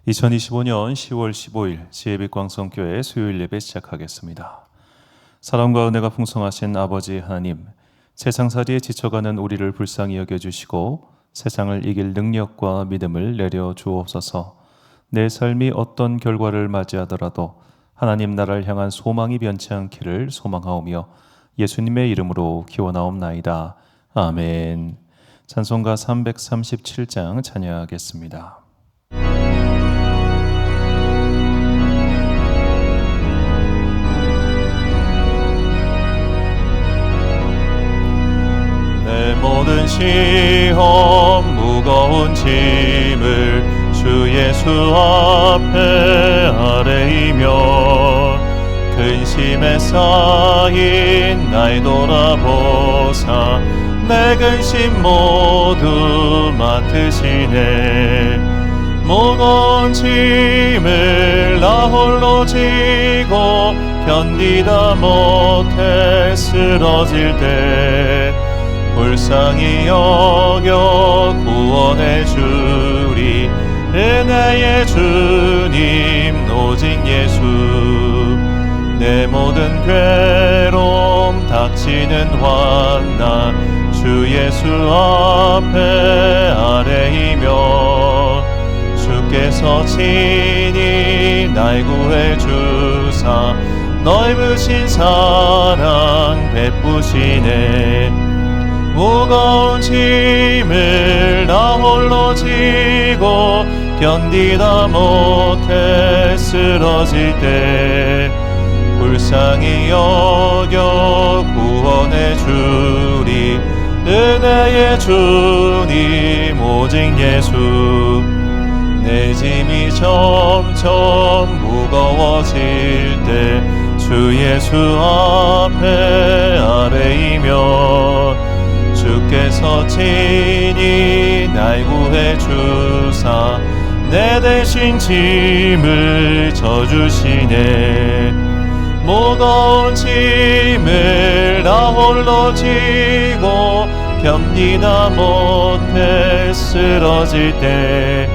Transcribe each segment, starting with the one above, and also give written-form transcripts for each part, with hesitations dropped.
2025년 10월 15일 지혜빛광성교회 수요일 예배 시작하겠습니다. 사랑과 은혜가 풍성하신 아버지 하나님, 세상살이에 지쳐가는 우리를 불쌍히 여겨주시고 세상을 이길 능력과 믿음을 내려 주옵소서. 내 삶이 어떤 결과를 맞이하더라도 하나님 나라를 향한 소망이 변치 않기를 소망하오며 예수님의 이름으로 기원하옵나이다. 아멘. 찬송가 337장 찬양하겠습니다. 내 모든 시험 무거운 짐을 주 예수 앞에 아뢰이며 근심에 쌓인 나의 돌아보사 내 근심 모두 맡으시네. 무거운 짐을 나 홀로 지고 견디다 못해 쓰러질 때 불쌍히 여겨 구원해 주리 은혜의 주님 오직 예수. 내 모든 괴로움 닥치는 환난 주 예수 앞에 아뢰이며 주께서 친히 날 구해 주사 넓으신 사랑 베푸시네. 무거운 짐을 나 홀로 지고 견디다 못해 쓰러질 때 불쌍히 여겨 구원해 주리 은혜의 주님 오직 예수. 내 짐이 점점 무거워질 때 주 예수 앞에 아뢰이며 주께서 친히 날 구해 주사 내 대신 짐을 져주시네. 무거운 짐을 나 홀로 지고 견디다 못해 쓰러질 때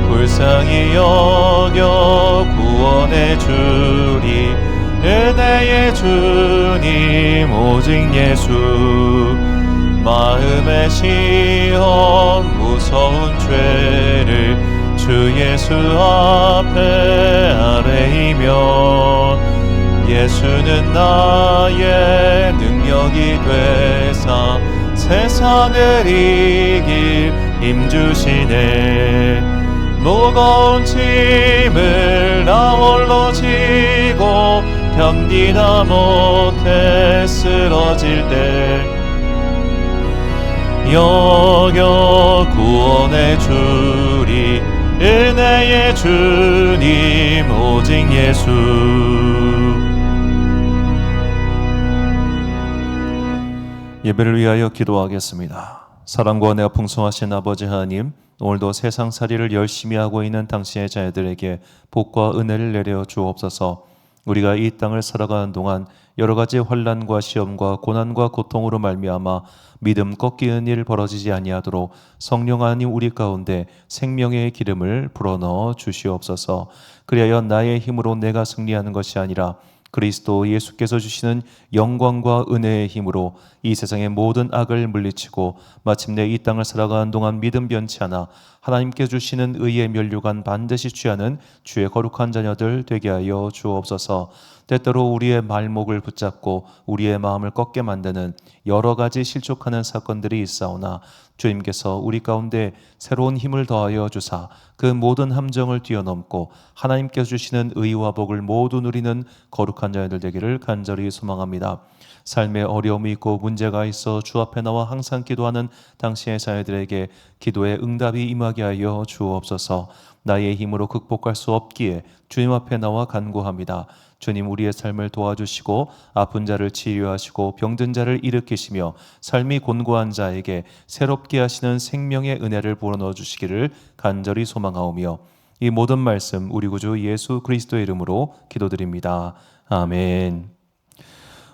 불쌍히 여겨 구원해 주리 은혜의 주님 오직 예수. 마음의 시험 무서운 죄를 주 예수 앞에 아뢰이며 예수는 나의 능력이 되사 세상을 이길 힘 주시네. 무거운 짐을 나 홀로 지고 견디다 못해 쓰러질 때 여겨 구원해 주리 은혜의 주님 오직 예수. 예배를 위하여 기도하겠습니다. 사랑과 은혜가 풍성하신 아버지 하나님, 오늘도 세상살이를 열심히 하고 있는 당신의 자녀들에게 복과 은혜를 내려 주옵소서. 우리가 이 땅을 살아가는 동안 여러 가지 환난과 시험과 고난과 고통으로 말미암아 믿음 꺾이는 일 벌어지지 아니하도록 성령 하나님 우리 가운데 생명의 기름을 불어넣어 주시옵소서. 그리하여 나의 힘으로 내가 승리하는 것이 아니라 그리스도 예수께서 주시는 영광과 은혜의 힘으로 이 세상의 모든 악을 물리치고 마침내 이 땅을 살아가는 동안 믿음 변치 않아 하나님께 주시는 의의 면류관 반드시 취하는 주의 거룩한 자녀들 되게 하여 주옵소서. 때때로 우리의 말목을 붙잡고 우리의 마음을 꺾게 만드는 여러 가지 실족하는 사건들이 있사오나 주님께서 우리 가운데 새로운 힘을 더하여 주사 그 모든 함정을 뛰어넘고 하나님께서 주시는 의와 복을 모두 누리는 거룩한 자녀들 되기를 간절히 소망합니다. 삶에 어려움이 있고 문제가 있어 주 앞에 나와 항상 기도하는 당신의 자녀들에게 기도의 응답이 임하게 하여 주옵소서. 나의 힘으로 극복할 수 없기에 주님 앞에 나와 간구합니다. 주님, 우리의 삶을 도와주시고 아픈 자를 치유하시고 병든 자를 일으키시며 삶이 곤고한 자에게 새롭게 하시는 생명의 은혜를 불어넣어 주시기를 간절히 소망하오며 이 모든 말씀 우리 구주 예수 그리스도의 이름으로 기도드립니다. 아멘.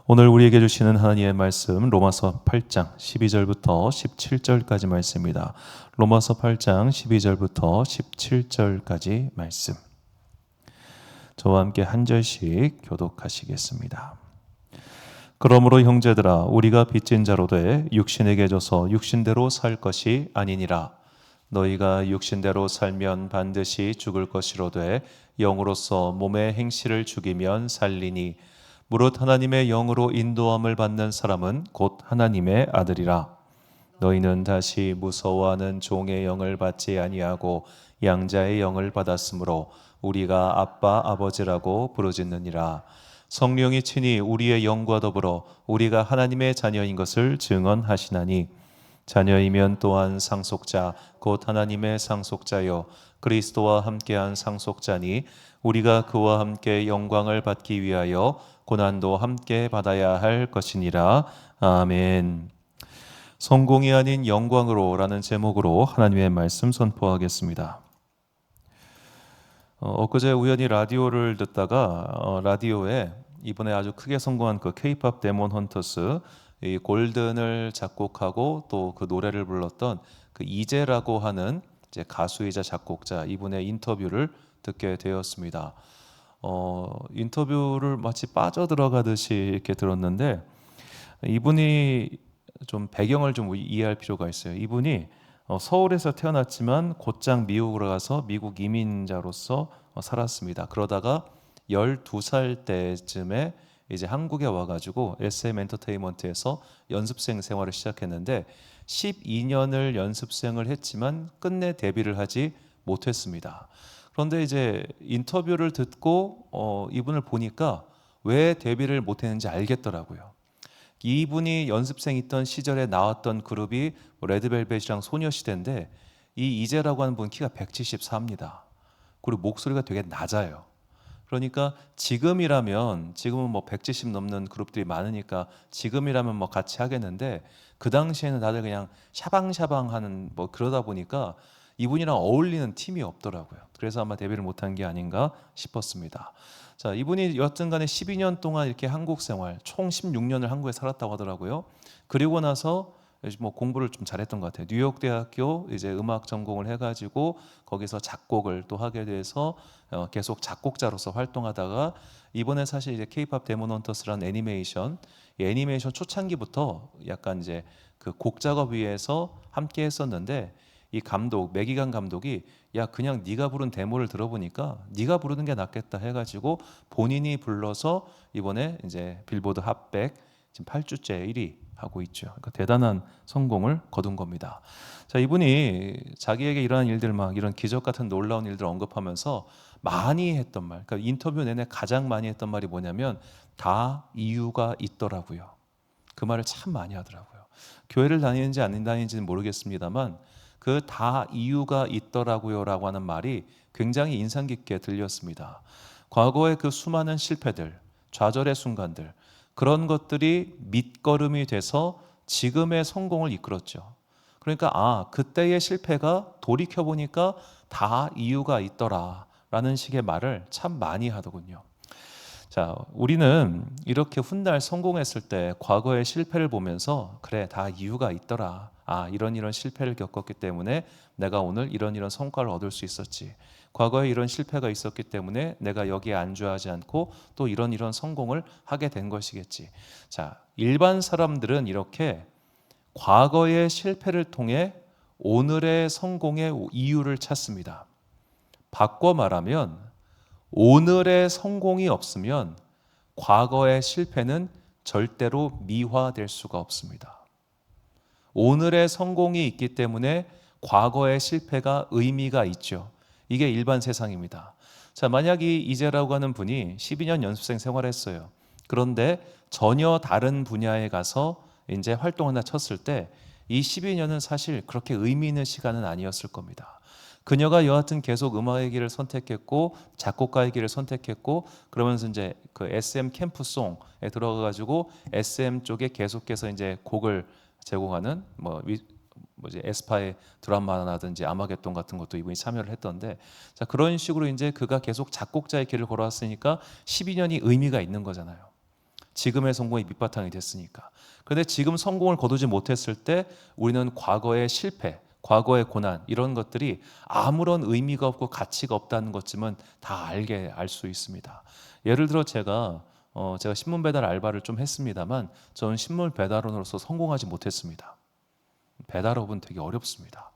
오늘 우리에게 주시는 하나님의 말씀 로마서 8장 12절부터 17절까지 말씀입니다. 로마서 8장 12절부터 17절까지 말씀. 저와 함께 한 절씩 교독하시겠습니다. 그러므로 형제들아 우리가 빚진 자로 돼 육신에게 져서 육신대로 살 것이 아니니라. 너희가 육신대로 살면 반드시 죽을 것이로되 영으로서 몸의 행실을 죽이면 살리니 무릇 하나님의 영으로 인도함을 받는 사람은 곧 하나님의 아들이라. 너희는 다시 무서워하는 종의 영을 받지 아니하고 양자의 영을 받았으므로 우리가 아빠 아버지라고 부르짖느니라. 성령이 친히 우리의 영과 더불어 우리가 하나님의 자녀인 것을 증언하시나니 자녀이면 또한 상속자 곧 하나님의 상속자요 그리스도와 함께한 상속자니 우리가 그와 함께 영광을 받기 위하여 고난도 함께 받아야 할 것이니라. 아멘. 성공이 아닌 영광으로 라는 제목으로 하나님의 말씀 선포하겠습니다. 엊그제 우연히 라디오를 듣다가 라디오에 이번에 아주 크게 성공한 그 K-팝 데몬 헌터스 이 골든을 작곡하고 또 그 노래를 불렀던 그 이재라고 하는 이제 가수이자 작곡자 이분의 인터뷰를 듣게 되었습니다. 인터뷰를 마치 빠져들어가듯이 이렇게 들었는데 이분이 좀 배경을 좀 이해할 필요가 있어요. 이분이 서울에서 태어났지만 곧장 미국으로 가서 미국 이민자로서 살았습니다. 그러다가 12살 때쯤에 이제 한국에 와가지고 SM 엔터테인먼트에서 연습생 생활을 시작했는데 12년을 연습생을 했지만 끝내 데뷔를 하지 못했습니다. 그런데 이제 인터뷰를 듣고 이분을 보니까 왜 데뷔를 못했는지 알겠더라고요. 이분이 연습생 있던 시절에 나왔던 그룹이 레드벨벳이랑 소녀시대인데 이 이재라고 하는 분 키가 174입니다. 그리고 목소리가 되게 낮아요. 그러니까 지금은 뭐 170 넘는 그룹들이 많으니까 지금이라면 뭐 같이 하겠는데 그 당시에는 다들 그냥 샤방샤방하는 뭐 그러다 보니까 이분이랑 어울리는 팀이 없더라고요. 그래서 아마 데뷔를 못한 게 아닌가 싶었습니다. 자, 이분이 여튼간에 12년 동안 이렇게 한국 생활, 총 16년을 한국에 살았다고 하더라고요. 그리고 나서 뭐 공부를 좀 잘했던 것 같아요. 뉴욕 대학교 이제 음악 전공을 해가지고 거기서 작곡을 또 하게 돼서 계속 작곡자로서 활동하다가 이번에 사실 이제 K-팝 데몬 헌터스라는 애니메이션, 이 애니메이션 초창기부터 약간 이제 그 곡 작업 위에서 함께 했었는데 이 감독 매기강 감독이 야 그냥 네가 부른 데모를 들어보니까 네가 부르는 게 낫겠다 해가지고 본인이 불러서 이번에 이제 빌보드 핫백 지금 8주째 1위 하고 있죠. 그러니까 대단한 성공을 거둔 겁니다. 자, 이분이 자기에게 일어난 일들 막 이런 기적 같은 놀라운 일들 언급하면서 많이 했던 말, 그러니까 인터뷰 내내 가장 많이 했던 말이 뭐냐면 다 이유가 있더라고요. 그 말을 참 많이 하더라고요. 교회를 다니는지 안 다니는지는 모르겠습니다만 그 다 이유가 있더라고요라고 하는 말이 굉장히 인상 깊게 들렸습니다. 과거의 그 수많은 실패들, 좌절의 순간들 그런 것들이 밑거름이 돼서 지금의 성공을 이끌었죠. 그러니까 그때의 실패가 돌이켜 보니까 다 이유가 있더라라는 식의 말을 참 많이 하더군요. 자, 우리는 이렇게 훗날 성공했을 때 과거의 실패를 보면서 그래, 다 이유가 있더라. 이런 실패를 겪었기 때문에 내가 오늘 이런 성과를 얻을 수 있었지. 과거에 이런 실패가 있었기 때문에 내가 여기에 안주하지 않고 또 이런 성공을 하게 된 것이겠지. 자, 일반 사람들은 이렇게 과거의 실패를 통해 오늘의 성공의 이유를 찾습니다. 바꿔 말하면 오늘의 성공이 없으면 과거의 실패는 절대로 미화될 수가 없습니다. 오늘의 성공이 있기 때문에 과거의 실패가 의미가 있죠. 이게 일반 세상입니다. 자, 만약 이 이재라고 하는 분이 12년 연습생 생활했어요. 그런데 전혀 다른 분야에 가서 이제 활동을 하나 쳤을 때 이 12년은 사실 그렇게 의미 있는 시간은 아니었을 겁니다. 그녀가 여하튼 계속 음악의 길을 선택했고 작곡가의 길을 선택했고 그러면서 이제 그 SM 캠프송에 들어가가지고 SM 쪽에 계속해서 이제 곡을 제공하는 에스파의 드라마라든지 아마겟돈 같은 것도 이분이 참여를 했던데 자 그런 식으로 이제 그가 계속 작곡자의 길을 걸어왔으니까 12년이 의미가 있는 거잖아요. 지금의 성공이 밑바탕이 됐으니까. 그런데 지금 성공을 거두지 못했을 때 우리는 과거의 실패, 과거의 고난 이런 것들이 아무런 의미가 없고 가치가 없다는 것쯤은 다 알 수 있습니다. 예를 들어 제가 신문 배달 알바를 좀 했습니다만 저는 신문 배달원으로서 성공하지 못했습니다. 배달업은 되게 어렵습니다.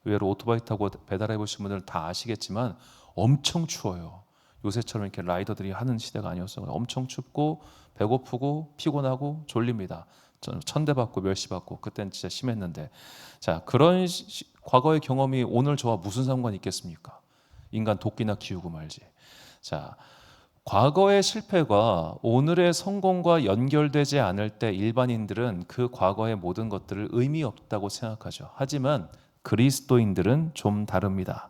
의외로 오토바이 타고 배달해 보신 분들은 다 아시겠지만 엄청 추워요. 요새처럼 이렇게 라이더들이 하는 시대가 아니었어요. 엄청 춥고 배고프고 피곤하고 졸립니다. 저는 천대 받고 멸시 받고 그때는 진짜 심했는데, 자, 그런 과거의 경험이 오늘 저와 무슨 상관이 있겠습니까? 인간 도끼나 키우고 말지. 자, 과거의 실패가 오늘의 성공과 연결되지 않을 때 일반인들은 그 과거의 모든 것들을 의미 없다고 생각하죠. 하지만 그리스도인들은 좀 다릅니다.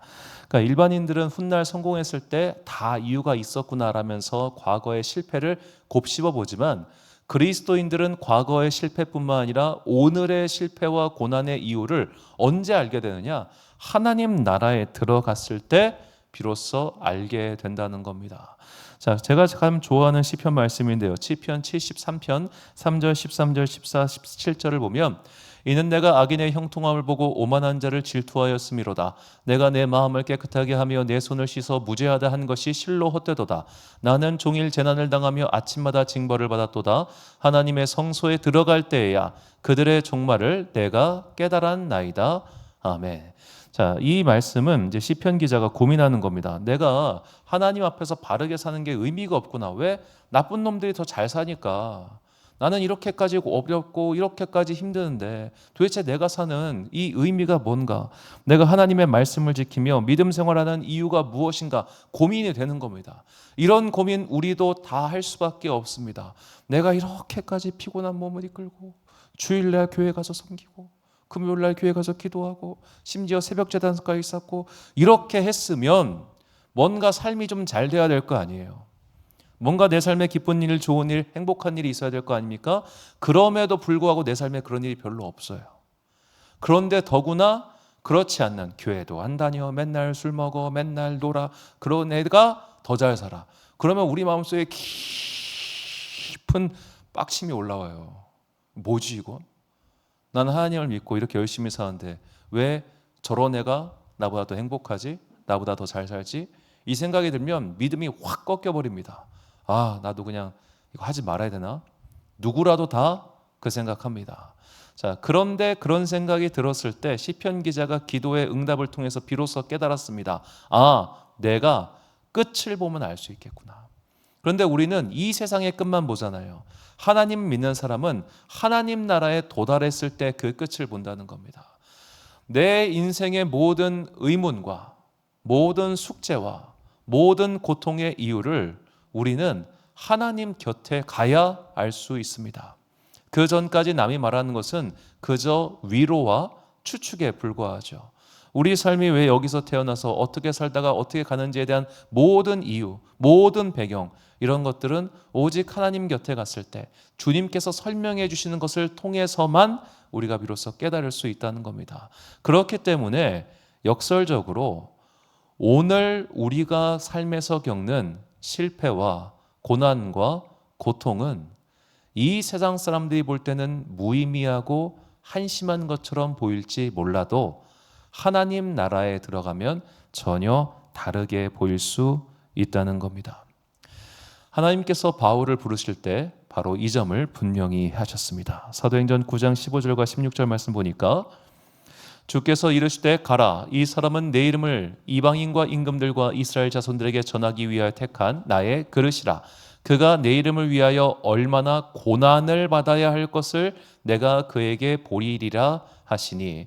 그러니까 일반인들은 훗날 성공했을 때 다 이유가 있었구나라면서 과거의 실패를 곱씹어 보지만 그리스도인들은 과거의 실패뿐만 아니라 오늘의 실패와 고난의 이유를 언제 알게 되느냐? 하나님 나라에 들어갔을 때 비로소 알게 된다는 겁니다. 자, 제가 참 좋아하는 시편 말씀인데요. 시편 73편 3절, 13절, 14, 17절을 보면 이는 내가 악인의 형통함을 보고 오만한 자를 질투하였음이로다. 내가 내 마음을 깨끗하게 하며 내 손을 씻어 무죄하다 한 것이 실로 헛되도다. 나는 종일 재난을 당하며 아침마다 징벌을 받았도다. 하나님의 성소에 들어갈 때에야 그들의 종말을 내가 깨달았나이다. 아멘. 자, 이 말씀은 이제 시편 기자가 고민하는 겁니다. 내가 하나님 앞에서 바르게 사는 게 의미가 없구나. 왜? 나쁜 놈들이 더 잘 사니까. 나는 이렇게까지 어렵고 이렇게까지 힘드는데 도대체 내가 사는 이 의미가 뭔가? 내가 하나님의 말씀을 지키며 믿음 생활하는 이유가 무엇인가? 고민이 되는 겁니다. 이런 고민 우리도 다 할 수밖에 없습니다. 내가 이렇게까지 피곤한 몸을 이끌고 주일날 교회 가서 섬기고 금요일날 교회 가서 기도하고 심지어 새벽 제단까지 쌓고 이렇게 했으면 뭔가 삶이 좀 잘 돼야 될 거 아니에요. 뭔가 내 삶에 기쁜 일, 좋은 일, 행복한 일이 있어야 될 거 아닙니까? 그럼에도 불구하고 내 삶에 그런 일이 별로 없어요. 그런데 더구나 그렇지 않는, 교회도 안 다녀, 맨날 술 먹어, 맨날 놀아, 그런 애가 더 잘 살아. 그러면 우리 마음속에 깊은 빡심이 올라와요. 뭐지 이건? 나는 하나님을 믿고 이렇게 열심히 사는데 왜 저런 애가 나보다 더 행복하지? 나보다 더 잘 살지? 이 생각이 들면 믿음이 확 꺾여버립니다. 아, 나도 그냥 이거 하지 말아야 되나? 누구라도 다 그 생각합니다. 자, 그런데 그런 생각이 들었을 때 시편 기자가 기도의 응답을 통해서 비로소 깨달았습니다. 아, 내가 끝을 보면 알 수 있겠구나. 그런데 우리는 이 세상의 끝만 보잖아요. 하나님 믿는 사람은 하나님 나라에 도달했을 때 그 끝을 본다는 겁니다. 내 인생의 모든 의문과 모든 숙제와 모든 고통의 이유를 우리는 하나님 곁에 가야 알 수 있습니다. 그 전까지 남이 말하는 것은 그저 위로와 추측에 불과하죠. 우리 삶이 왜 여기서 태어나서 어떻게 살다가 어떻게 가는지에 대한 모든 이유, 모든 배경, 이런 것들은 오직 하나님 곁에 갔을 때 주님께서 설명해 주시는 것을 통해서만 우리가 비로소 깨달을 수 있다는 겁니다. 그렇기 때문에 역설적으로 오늘 우리가 삶에서 겪는 실패와 고난과 고통은 이 세상 사람들이 볼 때는 무의미하고 한심한 것처럼 보일지 몰라도 하나님 나라에 들어가면 전혀 다르게 보일 수 있다는 겁니다. 하나님께서 바울을 부르실 때 바로 이 점을 분명히 하셨습니다. 사도행전 9장 15절과 16절 말씀 보니까 주께서 이르시되 가라, 이 사람은 내 이름을 이방인과 임금들과 이스라엘 자손들에게 전하기 위하여 택한 나의 그릇이라. 그가 내 이름을 위하여 얼마나 고난을 받아야 할 것을 내가 그에게 보이리라 하시니,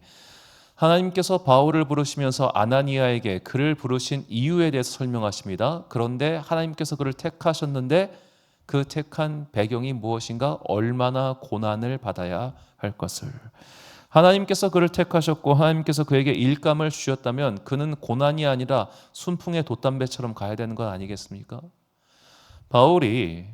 하나님께서 바울을 부르시면서 아나니아에게 그를 부르신 이유에 대해서 설명하십니다. 그런데 하나님께서 그를 택하셨는데 그 택한 배경이 무엇인가? 얼마나 고난을 받아야 할 것을. 하나님께서 그를 택하셨고 하나님께서 그에게 일감을 주셨다면 그는 고난이 아니라 순풍의 돛담배처럼 가야 되는 건 아니겠습니까? 바울이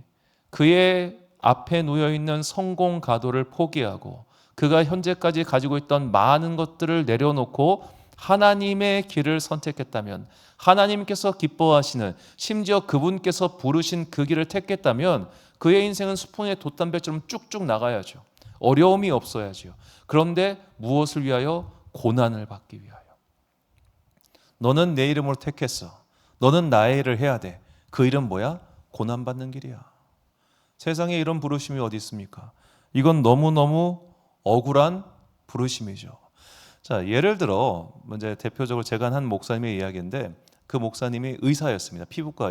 그의 앞에 놓여있는 성공 가도를 포기하고 그가 현재까지 가지고 있던 많은 것들을 내려놓고 하나님의 길을 선택했다면, 하나님께서 기뻐하시는, 심지어 그분께서 부르신 그 길을 택했다면 그의 인생은 수풍의 돛담배처럼 쭉쭉 나가야죠. 어려움이 없어야죠. 그런데 무엇을 위하여? 고난을 받기 위하여. 너는 내 이름으로 택했어. 너는 나의 일을 해야 돼. 그 일은 뭐야? 고난받는 길이야. 세상에 이런 부르심이 어디 있습니까? 이건 너무너무 억울한 부르심이죠. 자, 예를 들어 이제 대표적으로 제가 한 목사님의 이야기인데, 그 목사님이 의사였습니다. 피부과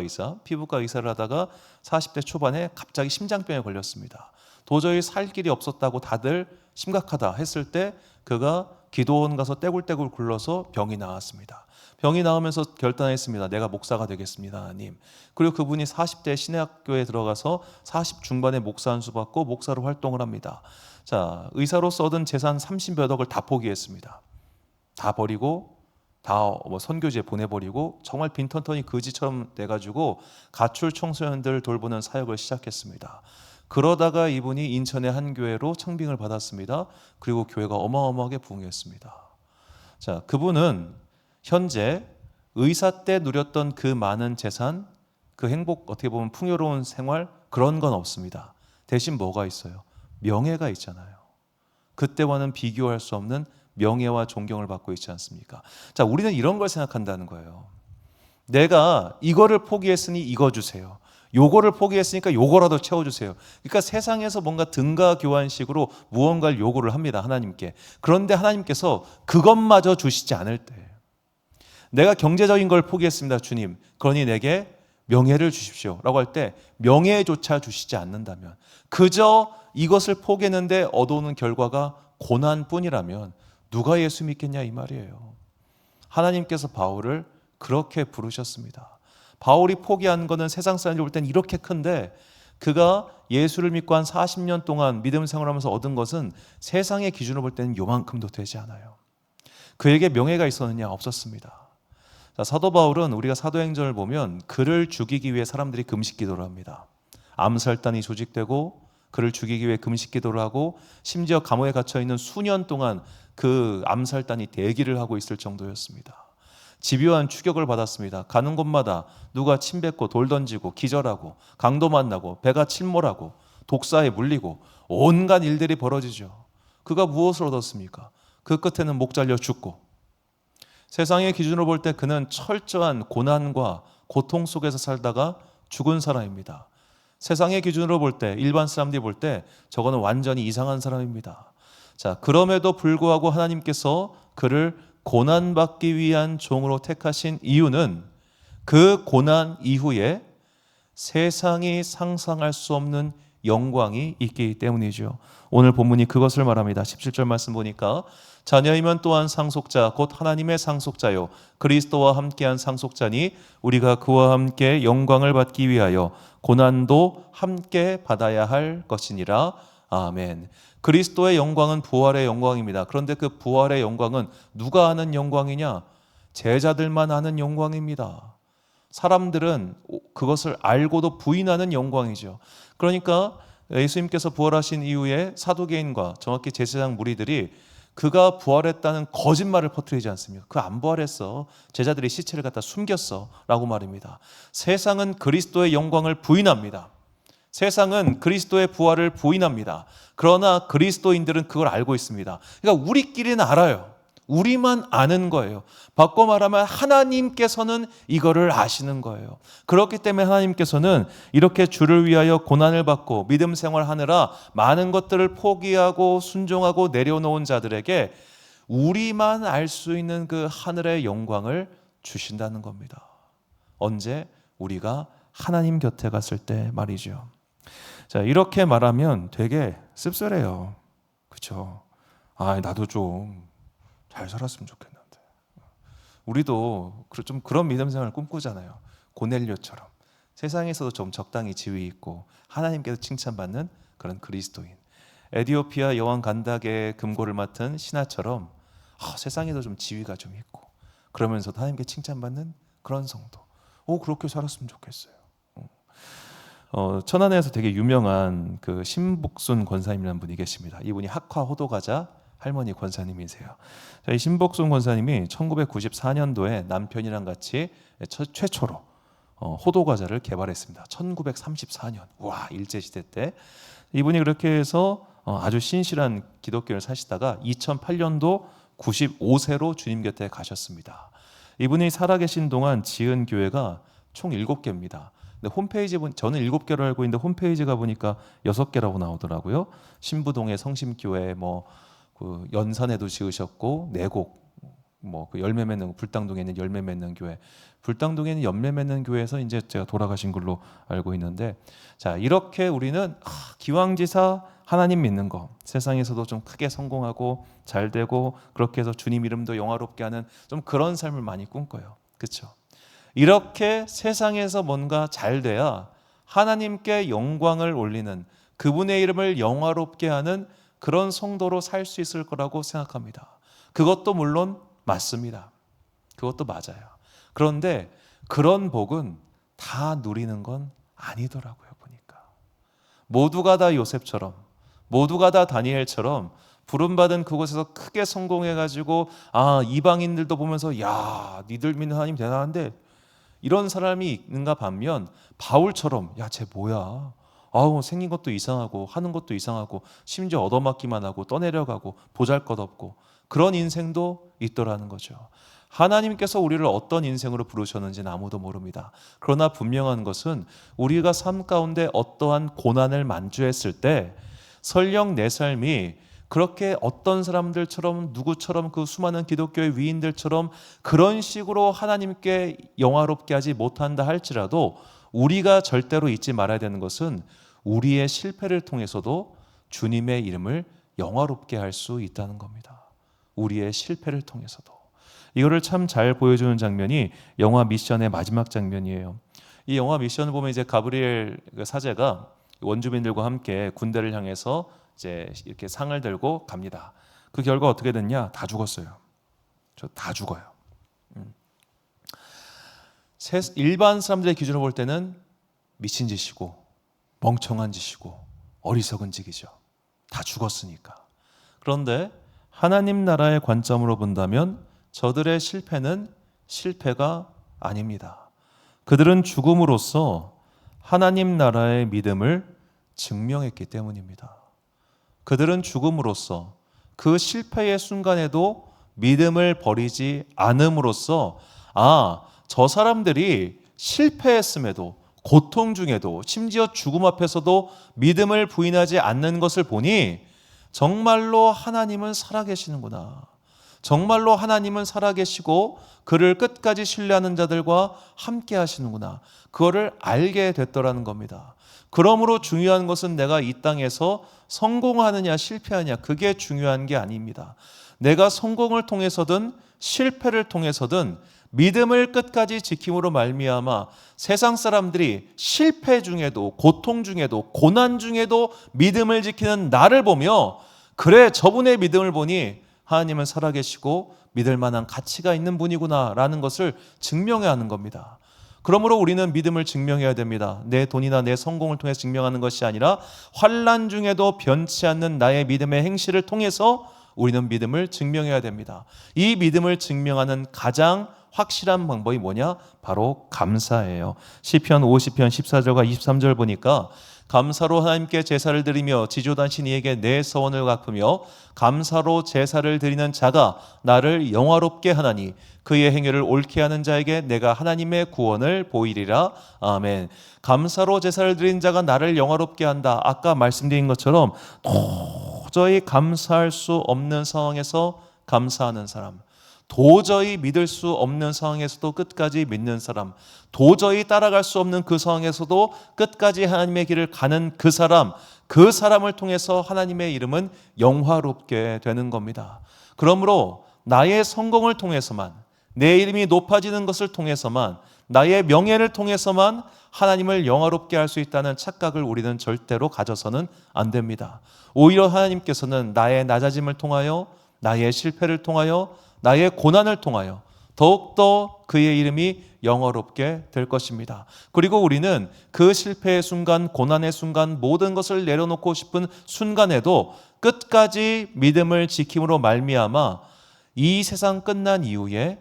의사를 하다가 40대 초반에 갑자기 심장병에 걸렸습니다. 도저히 살 길이 없었다고 다들 심각하다 했을 때 그가 기도원 가서 떼굴떼굴 굴러서 병이 나았습니다. 병이 나오면서 결단했습니다. 내가 목사가 되겠습니다, 하나님. 그리고 그분이 40대 신학교에 들어가서 40 중반에 목사 안수 받고 목사로 활동을 합니다. 자, 의사로서 얻은 재산 30여 억을 다 포기했습니다. 다 버리고 다 선교지에 보내버리고 정말 빈털터니 거지처럼 돼가지고 가출 청소년들 돌보는 사역을 시작했습니다. 그러다가 이분이 인천의 한 교회로 청빙을 받았습니다. 그리고 교회가 어마어마하게 부흥했습니다. 자, 그분은 현재 의사 때 누렸던 그 많은 재산, 그 행복, 어떻게 보면 풍요로운 생활, 그런 건 없습니다. 대신 뭐가 있어요? 명예가 있잖아요. 그때와는 비교할 수 없는 명예와 존경을 받고 있지 않습니까? 자, 우리는 이런 걸 생각한다는 거예요. 내가 이거를 포기했으니 이거 주세요. 요거를 포기했으니까 요거라도 채워주세요. 그러니까 세상에서 뭔가 등가교환식으로 무언가를 요구를 합니다, 하나님께. 그런데 하나님께서 그것마저 주시지 않을 때, 내가 경제적인 걸 포기했습니다, 주님. 그러니 내게 명예를 주십시오 라고 할 때 명예조차 주시지 않는다면, 그저 이것을 포기했는데 얻어오는 결과가 고난뿐이라면 누가 예수 믿겠냐 이 말이에요. 하나님께서 바울을 그렇게 부르셨습니다. 바울이 포기한 거는 세상 사람들이 볼 때는 이렇게 큰데, 그가 예수를 믿고 한 40년 동안 믿음 생활하면서 얻은 것은 세상의 기준으로 볼 때는 요만큼도 되지 않아요. 그에게 명예가 있었느냐? 없었습니다. 자, 사도 바울은 우리가 사도행전을 보면 그를 죽이기 위해 사람들이 금식 기도를 합니다. 암살단이 조직되고 그를 죽이기 위해 금식 기도를 하고, 심지어 감옥에 갇혀 있는 수년 동안 그 암살단이 대기를 하고 있을 정도였습니다. 집요한 추격을 받았습니다. 가는 곳마다 누가 침뱉고 돌 던지고 기절하고 강도 만나고 배가 침몰하고 독사에 물리고 온갖 일들이 벌어지죠. 그가 무엇을 얻었습니까? 그 끝에는 목 잘려 죽고, 세상의 기준으로 볼 때 그는 철저한 고난과 고통 속에서 살다가 죽은 사람입니다. 세상의 기준으로 볼 때, 일반 사람들이 볼 때 저거는 완전히 이상한 사람입니다. 자, 그럼에도 불구하고 하나님께서 그를 고난받기 위한 종으로 택하신 이유는 그 고난 이후에 세상이 상상할 수 없는 영광이 있기 때문이죠. 오늘 본문이 그것을 말합니다. 17절 말씀 보니까, 자녀이면 또한 상속자 곧 하나님의 상속자요 그리스도와 함께한 상속자니 우리가 그와 함께 영광을 받기 위하여 고난도 함께 받아야 할 것이니라. 아멘. 그리스도의 영광은 부활의 영광입니다. 그런데 그 부활의 영광은 누가 아는 영광이냐? 제자들만 아는 영광입니다. 사람들은 그것을 알고도 부인하는 영광이죠. 그러니까 예수님께서 부활하신 이후에 사두개인과 정확히 제사장 무리들이 그가 부활했다는 거짓말을 퍼뜨리지 않습니까? 그 안 부활했어. 제자들이 시체를 갖다 숨겼어 라고 말입니다. 세상은 그리스도의 영광을 부인합니다. 세상은 그리스도의 부활을 부인합니다. 그러나 그리스도인들은 그걸 알고 있습니다. 그러니까 우리끼리는 알아요. 우리만 아는 거예요. 바꿔 말하면 하나님께서는 이거를 아시는 거예요. 그렇기 때문에 하나님께서는 이렇게 주를 위하여 고난을 받고 믿음 생활하느라 많은 것들을 포기하고 순종하고 내려놓은 자들에게 우리만 알 수 있는 그 하늘의 영광을 주신다는 겁니다. 언제? 우리가 하나님 곁에 갔을 때 말이죠. 자, 이렇게 말하면 되게 씁쓸해요. 그렇죠? 아, 나도 좀 잘 살았으면 좋겠는데. 우리도 좀 그런 믿음 생활을 꿈꾸잖아요. 고넬료처럼 세상에서도 좀 적당히 지위 있고 하나님께서 칭찬받는 그런 그리스도인. 에디오피아 여왕 간닥의 금고를 맡은 신하처럼 세상에도 좀 지위가 좀 있고 그러면서도 하나님께 칭찬받는 그런 성도. 그렇게 살았으면 좋겠어요. 천안에서 되게 유명한 그 신복순 권사님이라는 분이 계십니다. 이분이 학화 호도가자 할머니 권사님이세요. 이 신복순 권사님이 1994년도에 남편이랑 같이 최초로 호도 과자를 개발했습니다. 1934년. 와, 일제시대 때. 이분이 그렇게 해서 아주 신실한 기독교를 사시다가 2008년도 95세로 주님 곁에 가셨습니다. 이분이 살아계신 동안 지은 교회가 총 7개입니다. 근데 홈페이지 저는 7개로 알고 있는데 홈페이지가 보니까 6개라고 나오더라고요. 신부동의 성심교회, 그 연산에도 지으셨고 내곡, 그 열매 맺는 불당동에 있는 열매 맺는 교회, 불당동에 있는 열매 맺는 교회에서 이제 제가 돌아가신 걸로 알고 있는데, 자, 이렇게 우리는 기왕지사 하나님 믿는 거, 세상에서도 좀 크게 성공하고 잘 되고 그렇게 해서 주님 이름도 영화롭게 하는 좀 그런 삶을 많이 꿈꿔요. 그렇죠? 이렇게 세상에서 뭔가 잘 돼야 하나님께 영광을 올리는, 그분의 이름을 영화롭게 하는 그런 성도로 살 수 있을 거라고 생각합니다. 그것도 물론 맞습니다. 그것도 맞아요. 그런데 그런 복은 다 누리는 건 아니더라고요, 보니까. 모두가 다 요셉처럼, 모두가 다 다니엘처럼 부름받은 그곳에서 크게 성공해가지고 이방인들도 보면서 야, 니들 믿는 하나님 대단한데, 이런 사람이 있는가 반면 바울처럼 쟤 뭐야, 생긴 것도 이상하고 하는 것도 이상하고 심지어 얻어맞기만 하고 떠내려가고 보잘것없고, 그런 인생도 있더라는 거죠. 하나님께서 우리를 어떤 인생으로 부르셨는지는 아무도 모릅니다. 그러나 분명한 것은 우리가 삶 가운데 어떠한 고난을 만주했을 때 설령 내 삶이 그렇게 어떤 사람들처럼, 누구처럼, 그 수많은 기독교의 위인들처럼 그런 식으로 하나님께 영화롭게 하지 못한다 할지라도, 우리가 절대로 잊지 말아야 되는 것은 우리의 실패를 통해서도 주님의 이름을 영화롭게 할 수 있다는 겁니다. 우리의 실패를 통해서도. 이거를 참 잘 보여주는 장면이 영화 미션의 마지막 장면이에요. 이 영화 미션을 보면 이제 가브리엘 사제가 원주민들과 함께 군대를 향해서 이제 이렇게 상을 들고 갑니다. 그 결과 어떻게 됐냐? 다 죽었어요. 다 죽어요. 일반 사람들의 기준으로 볼 때는 미친 짓이고 멍청한 짓이고 어리석은 짓이죠. 다 죽었으니까. 그런데 하나님 나라의 관점으로 본다면 저들의 실패는 실패가 아닙니다. 그들은 죽음으로써 하나님 나라의 믿음을 증명했기 때문입니다. 그들은 죽음으로써 그 실패의 순간에도 믿음을 버리지 않음으로써 저 사람들이 실패했음에도, 고통 중에도, 심지어 죽음 앞에서도 믿음을 부인하지 않는 것을 보니 정말로 하나님은 살아계시는구나. 정말로 하나님은 살아계시고 그를 끝까지 신뢰하는 자들과 함께 하시는구나. 그거를 알게 됐더라는 겁니다. 그러므로 중요한 것은 내가 이 땅에서 성공하느냐 실패하느냐, 그게 중요한 게 아닙니다. 내가 성공을 통해서든 실패를 통해서든 믿음을 끝까지 지킴으로 말미암아 세상 사람들이 실패 중에도, 고통 중에도, 고난 중에도 믿음을 지키는 나를 보며, 그래, 저분의 믿음을 보니 하나님은 살아계시고 믿을 만한 가치가 있는 분이구나 라는 것을 증명해야 하는 겁니다. 그러므로 우리는 믿음을 증명해야 됩니다. 내 돈이나 내 성공을 통해 증명하는 것이 아니라 환난 중에도 변치 않는 나의 믿음의 행실을 통해서 우리는 믿음을 증명해야 됩니다. 이 믿음을 증명하는 가장 확실한 방법이 뭐냐? 바로 감사예요. 시편 50편 14절과 23절 보니까 감사로 하나님께 제사를 드리며 지조단신 이에게 내 서원을 갚으며 감사로 제사를 드리는 자가 나를 영화롭게 하나니 그의 행위를 옳게 하는 자에게 내가 하나님의 구원을 보이리라. 아멘. 감사로 제사를 드린 자가 나를 영화롭게 한다. 아까 말씀드린 것처럼 도저히 감사할 수 없는 상황에서 감사하는 사람, 도저히 믿을 수 없는 상황에서도 끝까지 믿는 사람, 도저히 따라갈 수 없는 그 상황에서도 끝까지 하나님의 길을 가는 그 사람, 그 사람을 통해서 하나님의 이름은 영화롭게 되는 겁니다. 그러므로 나의 성공을 통해서만, 내 이름이 높아지는 것을 통해서만, 나의 명예를 통해서만 하나님을 영화롭게 할 수 있다는 착각을 우리는 절대로 가져서는 안 됩니다. 오히려 하나님께서는 나의 낮아짐을 통하여, 나의 실패를 통하여, 나의 고난을 통하여 더욱더 그의 이름이 영화롭게 될 것입니다. 그리고 우리는 그 실패의 순간, 고난의 순간, 모든 것을 내려놓고 싶은 순간에도 끝까지 믿음을 지킴으로 말미암아 이 세상 끝난 이후에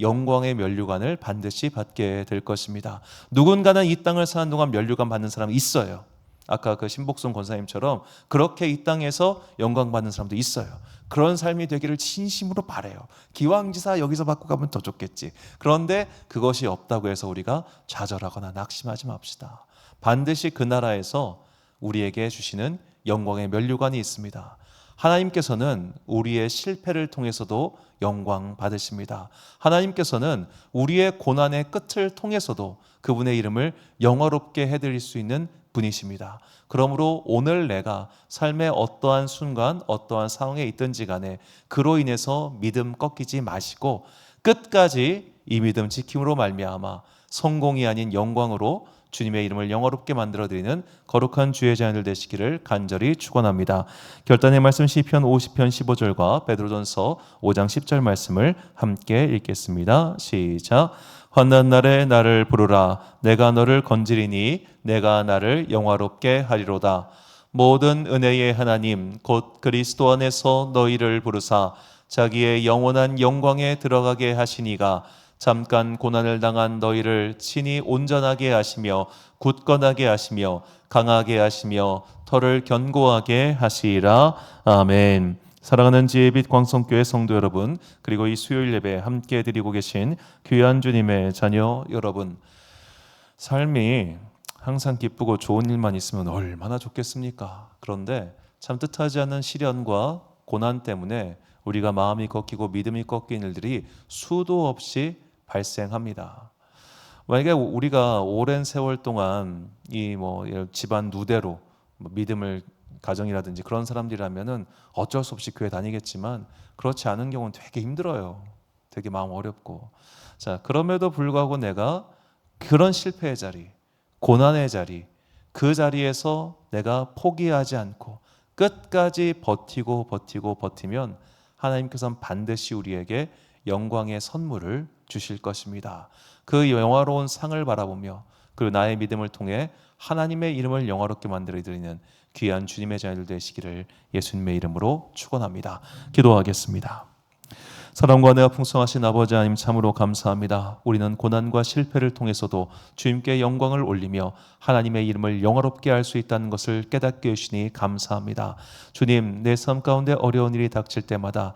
영광의 면류관을 반드시 받게 될 것입니다. 누군가는 이 땅을 사는 동안 면류관 받는 사람이 있어요. 아까 그 신복성 권사님처럼 그렇게 이 땅에서 영광 받는 사람도 있어요. 그런 삶이 되기를 진심으로 바라요. 기왕지사 여기서 받고 가면 더 좋겠지. 그런데 그것이 없다고 해서 우리가 좌절하거나 낙심하지 맙시다. 반드시 그 나라에서 우리에게 주시는 영광의 면류관이 있습니다. 하나님께서는 우리의 실패를 통해서도 영광 받으십니다. 하나님께서는 우리의 고난의 끝을 통해서도 그분의 이름을 영화롭게 해드릴 수 있는 분이십니다. 그러므로 오늘 내가 삶의 어떠한 순간, 어떠한 상황에 있든지 간에 그로 인해서 믿음 꺾이지 마시고 끝까지 이 믿음 지킴으로 말미암아 성공이 아닌 영광으로 주님의 이름을 영화롭게 만들어드리는 거룩한 주의 자녀들 되시기를 간절히 축원합니다. 결단의 말씀 시편 50편 15절과 베드로전서 5장 10절 말씀을 함께 읽겠습니다. 시작. 환난 날에 나를 부르라. 내가 너를 건지리니 내가 나를 영화롭게 하리로다. 모든 은혜의 하나님 곧 그리스도 안에서 너희를 부르사 자기의 영원한 영광에 들어가게 하시니가 잠깐 고난을 당한 너희를 친히 온전하게 하시며 굳건하게 하시며 강하게 하시며 털을 견고하게 하시리라. 아멘. 사랑하는 지혜빛 광성교회 성도 여러분, 그리고 이 수요일 예배 함께 드리고 계신 귀한 주님의 자녀 여러분, 삶이 항상 기쁘고 좋은 일만 있으면 얼마나 좋겠습니까? 그런데 참 뜻하지 않은 시련과 고난 때문에 우리가 마음이 꺾이고 믿음이 꺾인 일들이 수도 없이 발생합니다. 만약에 우리가 오랜 세월 동안 이 집안 누대로 믿음을 가정이라든지 그런 사람들이라면은 어쩔 수 없이 교회 다니겠지만 그렇지 않은 경우는 되게 힘들어요. 되게 마음 어렵고. 자, 그럼에도 불구하고 내가 그런 실패의 자리, 고난의 자리, 그 자리에서 내가 포기하지 않고 끝까지 버티면 하나님께서는 반드시 우리에게 영광의 선물을 주실 것입니다. 그 영화로운 상을 바라보며 그리고 나의 믿음을 통해 하나님의 이름을 영화롭게 만들어드리는 귀한 주님의 자녀들 되시기를 예수님의 이름으로 축원합니다. 기도하겠습니다. 사랑과 은혜가 풍성하신 아버지 하나님 참으로 감사합니다. 우리는 고난과 실패를 통해서도 주님께 영광을 올리며 하나님의 이름을 영화롭게 할 수 있다는 것을 깨닫게 해주시니 감사합니다. 주님, 내 삶 가운데 어려운 일이 닥칠 때마다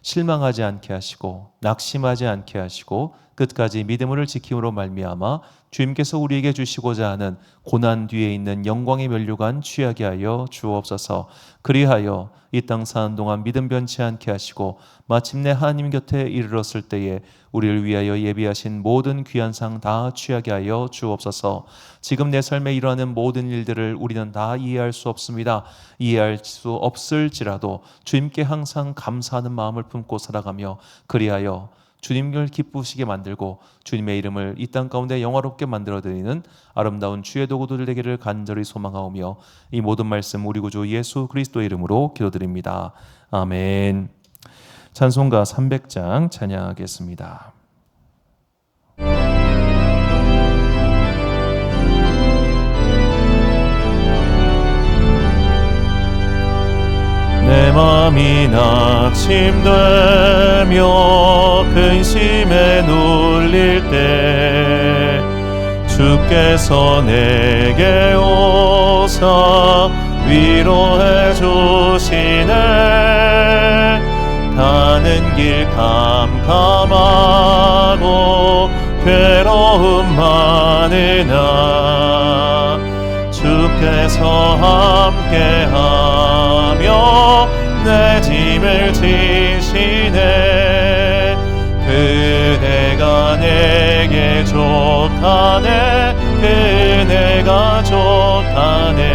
실망하지 않게 하시고 낙심하지 않게 하시고 끝까지 믿음을 지킴으로 말미암아 주님께서 우리에게 주시고자 하는 고난 뒤에 있는 영광의 면류관 취하게 하여 주옵소서. 그리하여 이 땅 사는 동안 믿음 변치 않게 하시고 마침내 하나님 곁에 이르렀을 때에 우리를 위하여 예비하신 모든 귀한 상 다 취하게 하여 주옵소서. 지금 내 삶에 일어나는 모든 일들을 우리는 다 이해할 수 없습니다. 이해할 수 없을지라도 주님께 항상 감사하는 마음을 품고 살아가며 그리하여 주님을 기쁘시게 만들고 주님의 이름을 이 땅 가운데 영화롭게 만들어드리는 아름다운 주의 도구들 되기를 간절히 소망하오며 이 모든 말씀 우리 구주 예수 그리스도의 이름으로 기도드립니다. 아멘. 찬송가 300장 찬양하겠습니다. 내 맘이 낙심되며 근심에 눌릴 때 주께서 내게 오사 위로해 주시네. 가는 길 캄캄하고 괴로움 많으나 주께서 함께하며 내 짐을 지시네. 그대가 내게 좋다네. 그대가 좋다네.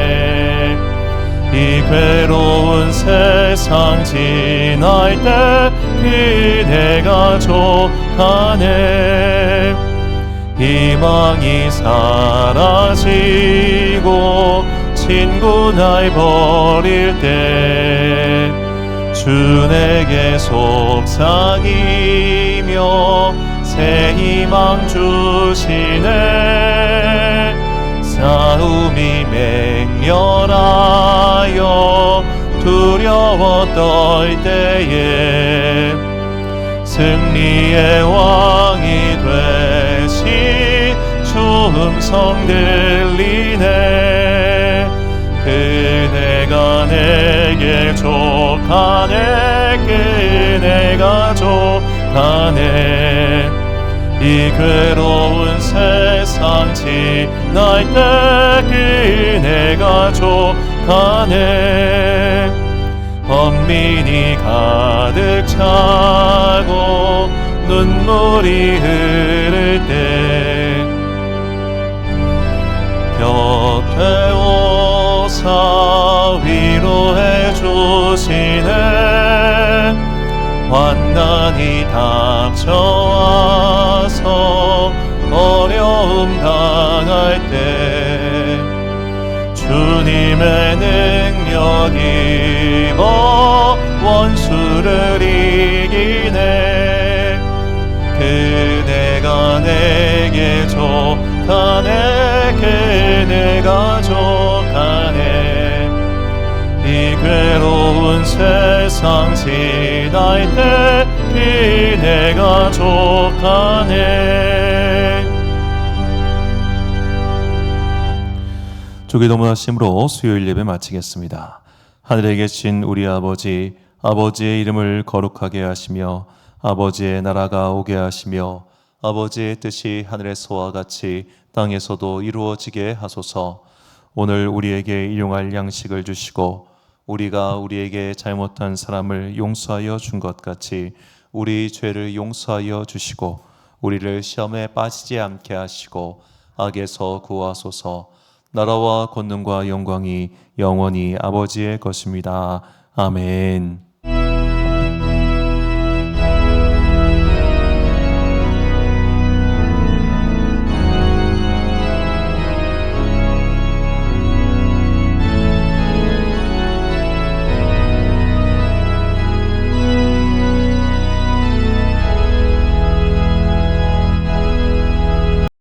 이 괴로운 세상 지날 때 그대가 좋다네. 희망이 사라지고 친구 날 버릴 때 주 내게 속삭이며 새 희망 주시네. 싸움이 맹렬하여 두려워 떨 때에 승리의 왕이 되신 주 음성 들리네. 그네가 내게 족하네. 그네가 족하네. 이 괴로운 세상 지날 때 그네가 족하네. 번민이 가득 차고 눈물이 흐를 때 곁에 오사 위로해 주시네. 환난이 닥쳐와서 어려움 당할 때 주님의 능력 입어 원수를 이기네. 그네가 내게 족하네. 그네가 족하네. 이 괴로운 세상 지날 때 그네가 족하네. 주기도문하심으로 수요일 예배 마치겠습니다. 하늘에 계신 우리 아버지, 아버지의 이름을 거룩하게 하시며 아버지의 나라가 오게 하시며 아버지의 뜻이 하늘에서와 같이 땅에서도 이루어지게 하소서. 오늘 우리에게 일용할 양식을 주시고 우리가 우리에게 잘못한 사람을 용서하여 준 것 같이 우리 죄를 용서하여 주시고 우리를 시험에 빠지지 않게 하시고 악에서 구하소서. 나라와 권능과 영광이 영원히 아버지의 것입니다. 아멘.